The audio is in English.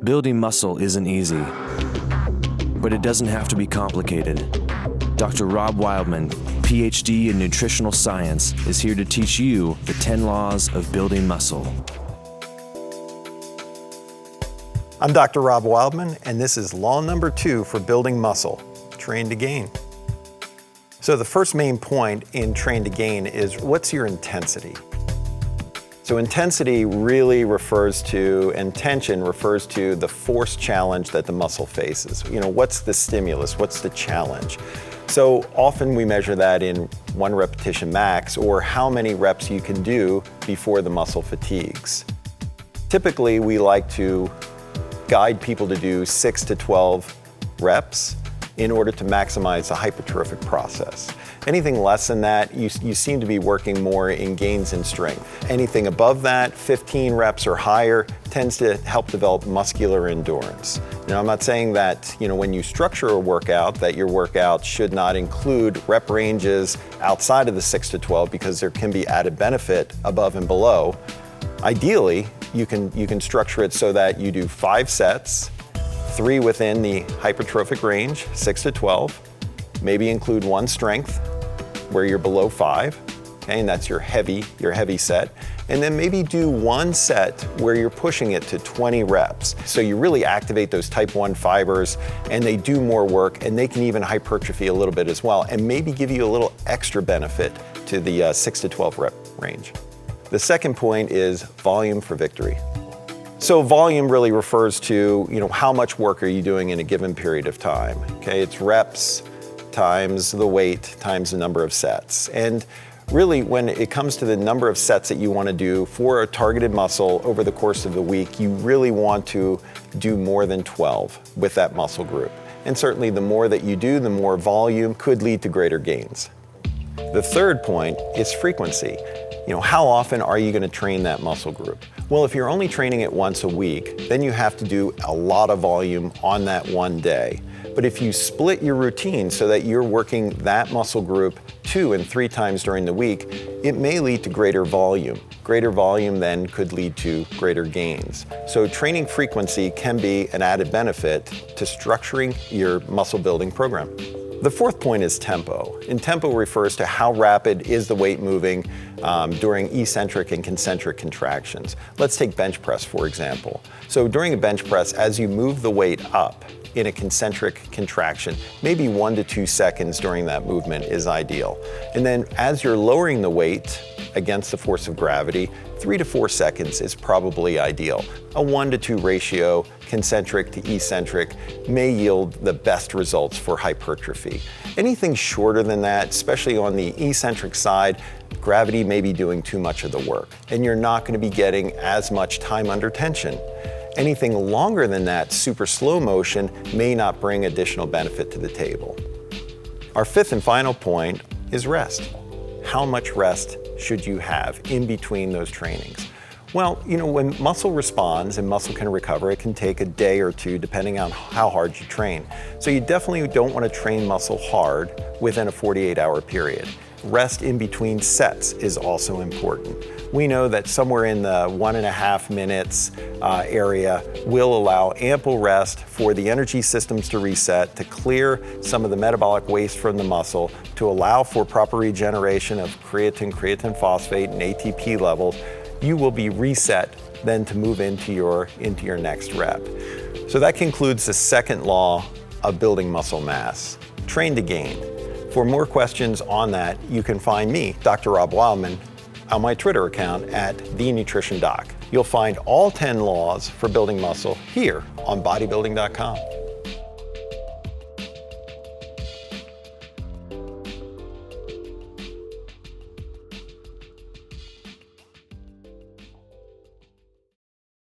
Building muscle isn't easy, but it doesn't have to be complicated. Dr. Rob Wildman, PhD in nutritional science, is here to teach you the 10 laws of building muscle. I'm Dr. Rob Wildman, and this is law number 2 for building muscle, train to gain. So the first main point in train to gain is, what's your intensity? So intensity really refers to, and tension refers to the force challenge that the muscle faces. What's the stimulus? What's the challenge? So often we measure that in 1 repetition max, or how many reps you can do before the muscle fatigues. Typically, we like to guide people to do 6 to 12 reps in order to maximize the hypertrophic process. Anything less than that, you seem to be working more in gains in strength. Anything above that, 15 reps or higher, tends to help develop muscular endurance. I'm not saying that when you structure a workout, that your workout should not include rep ranges outside of the 6 to 12, because there can be added benefit above and below. Ideally, you can structure it so that you do 5 sets, 3 within the hypertrophic range, 6 to 12, maybe include 1 strength where you're below 5, okay, and that's your heavy set, and then maybe do 1 set where you're pushing it to 20 reps. So you really activate those type 1 fibers, and they do more work, and they can even hypertrophy a little bit as well, and maybe give you a little extra benefit to the 6 to 12 rep range. The second point is volume for victory. So volume really refers to, how much work are you doing in a given period of time, okay? It's reps times the weight times the number of sets. And really, when it comes to the number of sets that you want to do for a targeted muscle over the course of the week, you really want to do more than 12 with that muscle group. And certainly the more that you do, the more volume could lead to greater gains. The third point is frequency. How often are you going to train that muscle group? Well, if you're only training it once a week, then you have to do a lot of volume on that one day. But if you split your routine so that you're working that muscle group 2 and 3 times during the week, it may lead to greater volume. Greater volume then could lead to greater gains. So training frequency can be an added benefit to structuring your muscle building program. The fourth point is tempo. And tempo refers to how rapid is the weight moving during eccentric and concentric contractions. Let's take bench press, for example. So during a bench press, as you move the weight up in a concentric contraction, maybe 1 to 2 seconds during that movement is ideal. And then as you're lowering the weight against the force of gravity, 3 to 4 seconds is probably ideal. A 1 to 2 ratio, concentric to eccentric, may yield the best results for hypertrophy. Anything shorter than that, especially on the eccentric side, gravity may be doing too much of the work, and you're not going to be getting as much time under tension. Anything longer than that, super slow motion, may not bring additional benefit to the table. Our fifth and final point is rest. How much rest should you have in between those trainings? Well, when muscle responds and muscle can recover, it can take a day or 2 depending on how hard you train. So you definitely don't want to train muscle hard within a 48-hour period. Rest in between sets is also important. We know that somewhere in the 1.5 minutes area will allow ample rest for the energy systems to reset, to clear some of the metabolic waste from the muscle, to allow for proper regeneration of creatine, creatine phosphate, and ATP levels. You will be reset then to move into your next rep. So that concludes the second law of building muscle mass, train to gain. For more questions on that, you can find me, Dr. Rob Wildman, on my Twitter account at @TheNutritionDoc. You'll find all 10 laws for building muscle here on Bodybuilding.com.